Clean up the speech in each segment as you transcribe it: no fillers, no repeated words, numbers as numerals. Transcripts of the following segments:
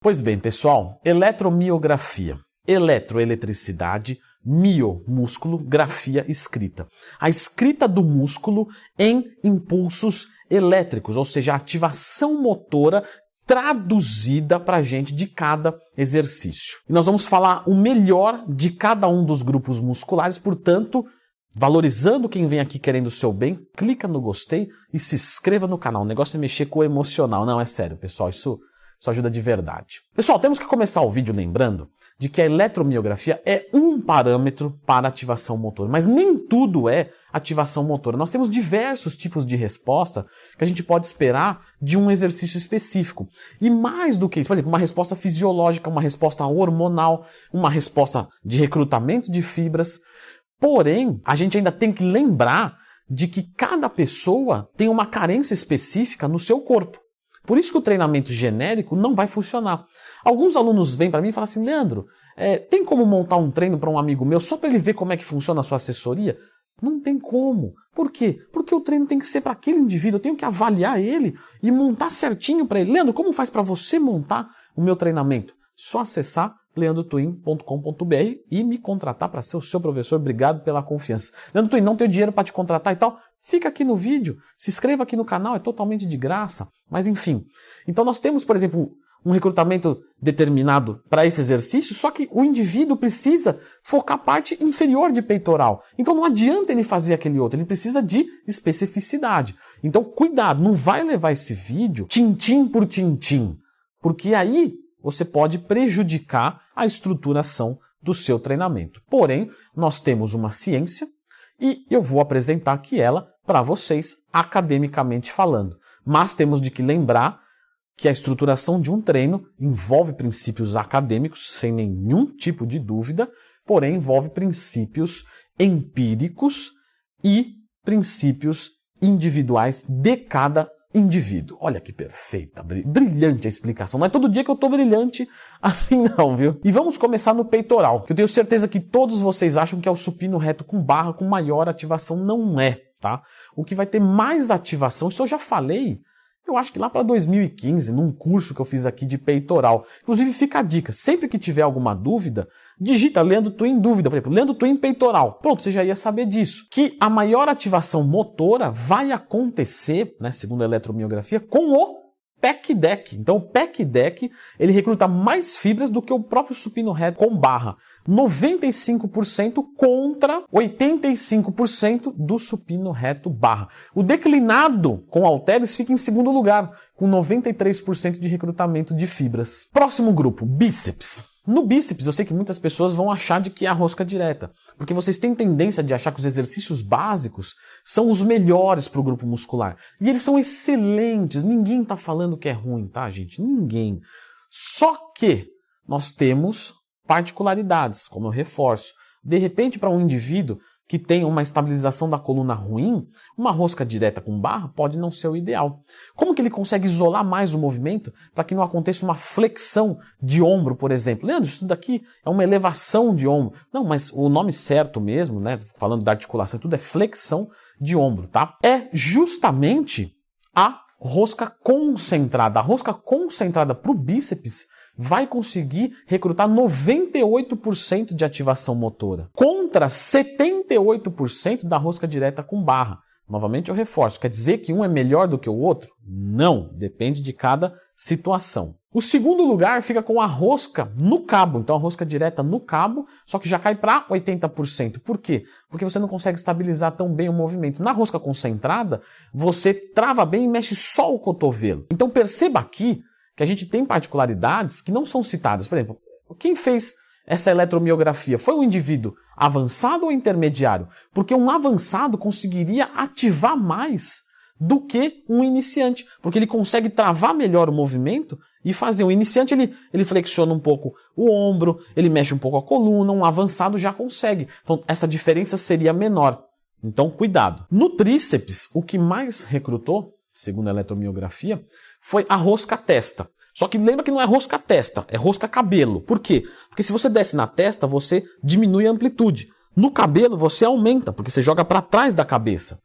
Pois bem, pessoal, eletromiografia, eletricidade, mio, músculo, grafia, escrita. A escrita do músculo em impulsos elétricos, ou seja, a ativação motora traduzida para a gente de cada exercício. E nós vamos falar o melhor de cada um dos grupos musculares, portanto, valorizando quem vem aqui querendo o seu bem, clica no gostei e se inscreva no canal. O negócio é mexer com o emocional. Não, é sério, pessoal, isso ajuda de verdade. Pessoal, temos que começar o vídeo lembrando de que a eletromiografia é um parâmetro para ativação motora, mas nem tudo é ativação motora. Nós temos diversos tipos de resposta que a gente pode esperar de um exercício específico. E mais do que isso, por exemplo, uma resposta fisiológica, uma resposta hormonal, uma resposta de recrutamento de fibras. Porém, a gente ainda tem que lembrar de que cada pessoa tem uma carência específica no seu corpo. Por isso que o treinamento genérico não vai funcionar. Alguns alunos vêm para mim e falam assim, Leandro, tem como montar um treino para um amigo meu só para ele ver como é que funciona a sua assessoria? Não tem como. Por quê? Porque o treino tem que ser para aquele indivíduo, eu tenho que avaliar ele e montar certinho para ele. Leandro, como faz para você montar o meu treinamento? Só acessar leandrotwin.com.br e me contratar para ser o seu professor. Obrigado pela confiança. Leandro Twin, não tenho dinheiro para te contratar e tal? Fica aqui no vídeo, se inscreva aqui no canal, é totalmente de graça. Mas enfim, então nós temos, por exemplo, um recrutamento determinado para esse exercício, só que o indivíduo precisa focar a parte inferior de peitoral. Então não adianta ele fazer aquele outro, ele precisa de especificidade. Então cuidado, não vai levar esse vídeo tintim por tintim, porque aí você pode prejudicar a estruturação do seu treinamento. Porém, nós temos uma ciência e eu vou apresentar aqui ela para vocês, academicamente falando. Mas temos de que lembrar que a estruturação de um treino envolve princípios acadêmicos, sem nenhum tipo de dúvida, porém envolve princípios empíricos e princípios individuais de cada indivíduo. Olha que perfeita, brilhante a explicação. Não é todo dia que eu tô brilhante assim não, viu? E vamos começar no peitoral, que eu tenho certeza que todos vocês acham que é o supino reto com barra com maior ativação. Não é, tá? O que vai ter mais ativação, isso eu já falei, eu acho que lá para 2015, num curso que eu fiz aqui de peitoral. Inclusive fica a dica, sempre que tiver alguma dúvida, digita Leandro Twin dúvida, por exemplo, Leandro Twin peitoral. Pronto, você já ia saber disso. Que a maior ativação motora vai acontecer, né, segundo a eletromiografia, com o pec deck. Então o pec deck, ele recruta mais fibras do que o próprio supino reto com barra. 95% contra 85% do supino reto barra. O declinado com halteres fica em segundo lugar, com 93% de recrutamento de fibras. Próximo grupo, bíceps. No bíceps, eu sei que muitas pessoas vão achar de que é a rosca direta, porque vocês têm tendência de achar que os exercícios básicos são os melhores para o grupo muscular. E eles são excelentes, ninguém está falando que é ruim, tá, gente? Ninguém. Só que nós temos particularidades, como eu reforço. De repente, para um indivíduo que tem uma estabilização da coluna ruim, uma rosca direta com barra pode não ser o ideal. Como que ele consegue isolar mais o movimento para que não aconteça uma flexão de ombro, por exemplo? Leandro, isso daqui é uma elevação de ombro. Não, mas o nome certo mesmo, né, falando da articulação, tudo é flexão de ombro, tá? É justamente a rosca concentrada. A rosca concentrada para o bíceps vai conseguir recrutar 98% de ativação motora, contra 78% da rosca direta com barra. Novamente eu reforço, quer dizer que um é melhor do que o outro? Não, depende de cada situação. O segundo lugar fica com a rosca no cabo, então a rosca direta no cabo, só que já cai para 80%. Por quê? Porque você não consegue estabilizar tão bem o movimento. Na rosca concentrada, você trava bem e mexe só o cotovelo. Então perceba aqui que a gente tem particularidades que não são citadas. Por exemplo, quem fez essa eletromiografia foi um indivíduo avançado ou intermediário? Porque um avançado conseguiria ativar mais do que um iniciante, porque ele consegue travar melhor o movimento e fazer. O iniciante ele flexiona um pouco o ombro, ele mexe um pouco a coluna, um avançado já consegue. Então essa diferença seria menor. Então cuidado. No tríceps, o que mais recrutou, segundo a eletromiografia, foi a rosca testa. Só que lembra que não é rosca testa, é rosca cabelo. Por quê? Porque se você desce na testa, você diminui a amplitude. No cabelo, você aumenta, porque você joga para trás da cabeça.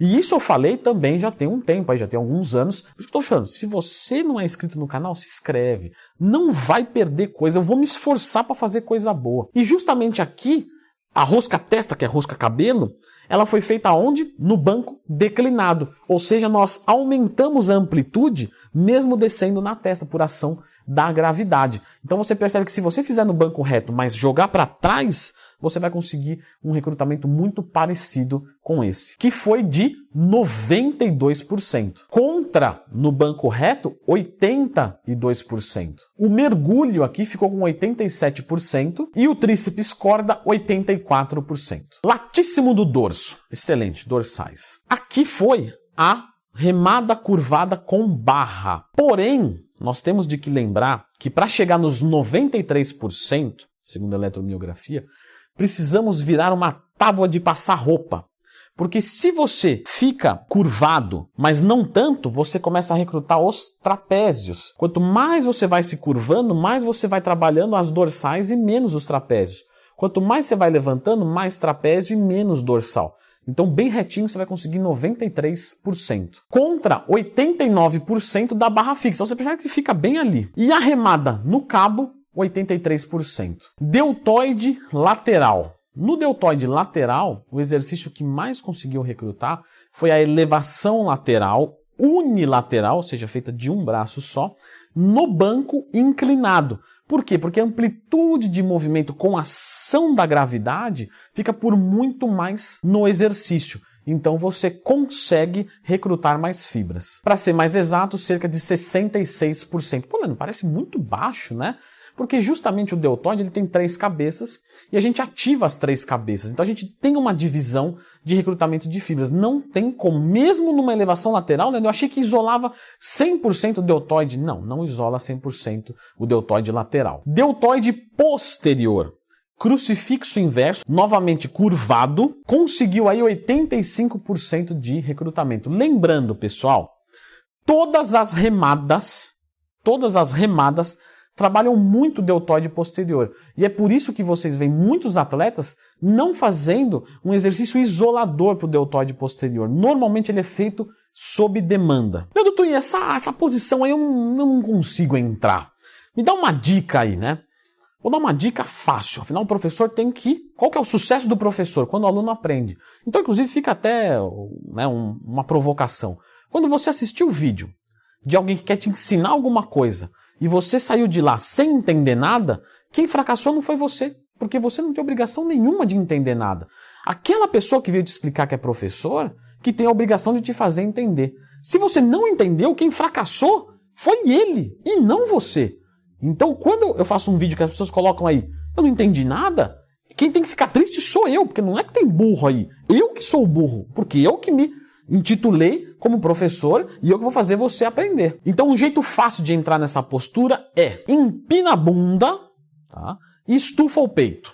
E isso eu falei também já tem um tempo, aí já tem alguns anos. Por isso que eu tô falando, se você não é inscrito no canal, se inscreve. Não vai perder coisa, eu vou me esforçar para fazer coisa boa. E justamente aqui, a rosca testa, que é rosca cabelo, ela foi feita onde? No banco declinado. Ou seja, nós aumentamos a amplitude mesmo descendo na testa por ação da gravidade. Então você percebe que se você fizer no banco reto, mas jogar para trás, você vai conseguir um recrutamento muito parecido com esse, que foi de 92%. Contra, no banco reto, 82%. O mergulho aqui ficou com 87% e o tríceps corda, 84%. Latíssimo do dorso. Excelente, dorsais. Aqui foi a remada curvada com barra. Porém, nós temos de que lembrar que para chegar nos 93%, segundo a eletromiografia, precisamos virar uma tábua de passar roupa. Porque se você fica curvado, mas não tanto, você começa a recrutar os trapézios. Quanto mais você vai se curvando, mais você vai trabalhando as dorsais e menos os trapézios. Quanto mais você vai levantando, mais trapézio e menos dorsal. Então, bem retinho, você vai conseguir 93%. Contra 89% da barra fixa. Você percebe que fica bem ali. E a remada no cabo, 83%. Deltoide lateral. No deltoide lateral, o exercício que mais conseguiu recrutar foi a elevação lateral unilateral, ou seja, feita de um braço só, no banco inclinado. Por quê? Porque a amplitude de movimento com ação da gravidade fica por muito mais no exercício. Então você consegue recrutar mais fibras. Para ser mais exato, cerca de 66%. Pô, mano, parece muito baixo, né? Porque justamente o deltoide ele tem 3 cabeças e a gente ativa as 3 cabeças. Então a gente tem uma divisão de recrutamento de fibras. Não tem como, mesmo numa elevação lateral, né? Eu achei que isolava 100% o deltoide. Não, não isola 100% o deltoide lateral. Deltoide posterior. Crucifixo inverso, novamente curvado, conseguiu aí 85% de recrutamento. Lembrando, pessoal, todas as remadas trabalham muito o deltoide posterior. E é por isso que vocês veem muitos atletas não fazendo um exercício isolador para o deltoide posterior. Normalmente ele é feito sob demanda. Meu doutor, e essa posição aí eu não consigo entrar. Me dá uma dica aí, né? Vou dar uma dica fácil. Afinal, o professor tem que... Qual que é o sucesso do professor? Quando o aluno aprende. Então, inclusive, fica até uma provocação. Quando você assistir o vídeo de alguém que quer te ensinar alguma coisa e você saiu de lá sem entender nada, quem fracassou não foi você, porque você não tem obrigação nenhuma de entender nada. Aquela pessoa que veio te explicar que é professor, que tem a obrigação de te fazer entender. Se você não entendeu, quem fracassou foi ele e não você. Então, quando eu faço um vídeo que as pessoas colocam aí, eu não entendi nada, quem tem que ficar triste sou eu, porque não é que tem burro aí. Eu que sou o burro, porque eu que me intitulei como professor e eu que vou fazer você aprender. Então, um jeito fácil de entrar nessa postura é empina a bunda, tá? E estufa o peito.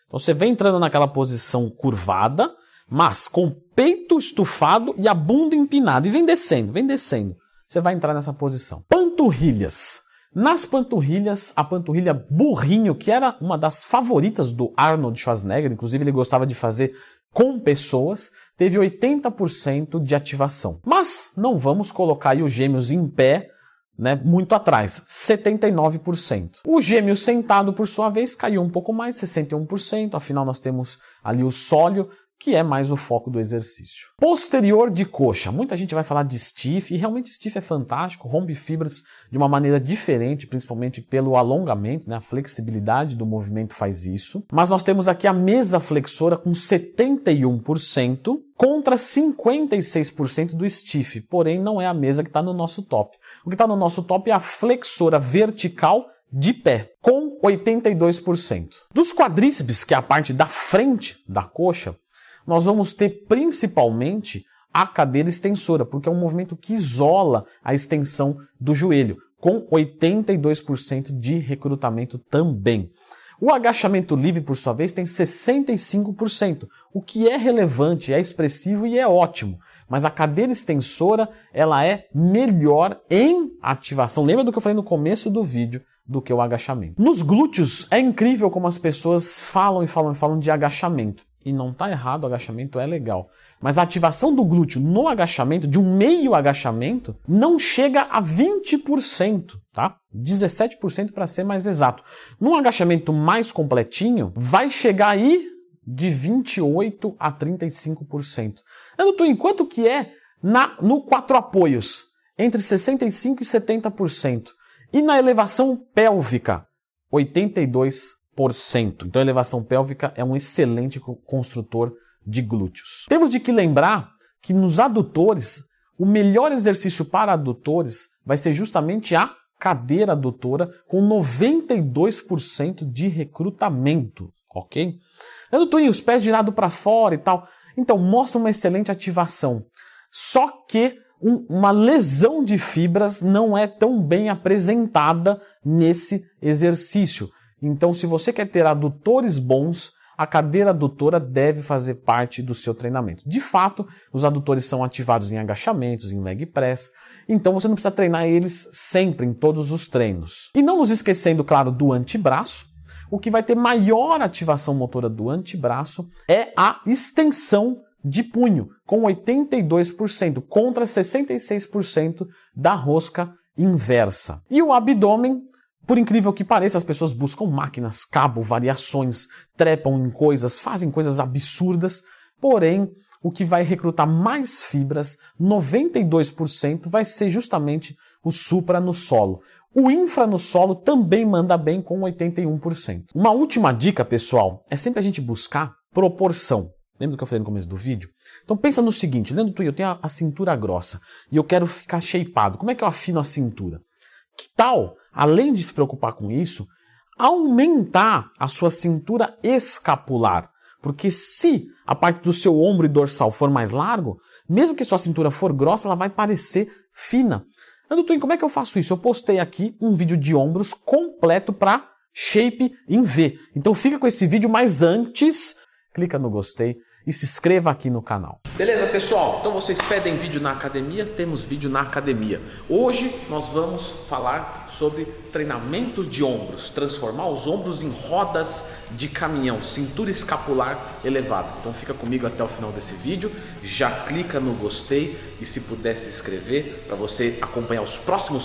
Então, você vem entrando naquela posição curvada, mas com o peito estufado e a bunda empinada. E vem descendo, vem descendo. Você vai entrar nessa posição. Panturrilhas. Nas panturrilhas, a panturrilha burrinho, que era uma das favoritas do Arnold Schwarzenegger, inclusive ele gostava de fazer com pessoas, teve 80% de ativação. Mas não vamos colocar aí os gêmeos em pé, né, muito atrás, 79%. O gêmeo sentado, por sua vez, caiu um pouco mais, 61%, afinal nós temos ali o sólio, que é mais o foco do exercício. Posterior de coxa. Muita gente vai falar de stiff, e realmente stiff é fantástico, rompe fibras de uma maneira diferente, principalmente pelo alongamento, né? A flexibilidade do movimento faz isso. Mas nós temos aqui a mesa flexora com 71% contra 56% do stiff, porém não é a mesa que está no nosso top. O que está no nosso top é a flexora vertical de pé, com 82%. Dos quadríceps, que é a parte da frente da coxa, nós vamos ter principalmente a cadeira extensora, porque é um movimento que isola a extensão do joelho, com 82% de recrutamento também. O agachamento livre, por sua vez, tem 65%, o que é relevante, é expressivo e é ótimo. Mas a cadeira extensora, ela é melhor em ativação. Lembra do que eu falei no começo do vídeo? Do que o agachamento. Nos glúteos, é incrível como as pessoas falam de agachamento. e não está errado, o agachamento é legal. Mas a ativação do glúteo no agachamento, de um meio agachamento, não chega a 20%, tá? 17% para ser mais exato. Num agachamento mais completinho, vai chegar aí de 28% a 35%. Doutor, quanto que é no 4 apoios? Entre 65% e 70%. E na elevação pélvica, 82%. Então a elevação pélvica é um excelente construtor de glúteos. Temos de que lembrar que nos adutores, o melhor exercício para adutores vai ser justamente a cadeira adutora com 92% de recrutamento, ok? Adutor, os pés girados para fora e tal. Então mostra uma excelente ativação. Só que uma lesão de fibras não é tão bem apresentada nesse exercício. Então, se você quer ter adutores bons, a cadeira adutora deve fazer parte do seu treinamento. De fato, os adutores são ativados em agachamentos, em leg press, então você não precisa treinar eles sempre, em todos os treinos. E não nos esquecendo, claro, do antebraço. O que vai ter maior ativação motora do antebraço é a extensão de punho, com 82% contra 66% da rosca inversa. E o abdômen, por incrível que pareça, as pessoas buscam máquinas, cabo, variações, trepam em coisas, fazem coisas absurdas, porém, o que vai recrutar mais fibras, 92%, vai ser justamente o supra no solo. O infra no solo também manda bem com 81%. Uma última dica, pessoal, é sempre a gente buscar proporção. Lembra do que eu falei no começo do vídeo? Então pensa no seguinte, Leandro, eu tenho a cintura grossa e eu quero ficar shapeado. Como é que eu afino a cintura? Que tal, além de se preocupar com isso, aumentar a sua cintura escapular? Porque se a parte do seu ombro e dorsal for mais largo, mesmo que sua cintura for grossa, ela vai parecer fina. Leandro, como é que eu faço isso? Eu postei aqui um vídeo de ombros completo para shape em V. Então fica com esse vídeo, mas antes, clica no gostei e se inscreva aqui no canal. Beleza, pessoal? Então vocês pedem vídeo na academia? Temos vídeo na academia. Hoje nós vamos falar sobre treinamento de ombros, transformar os ombros em rodas de caminhão, cintura escapular elevada. Então fica comigo até o final desse vídeo, já clica no gostei e se puder se inscrever para você acompanhar os próximos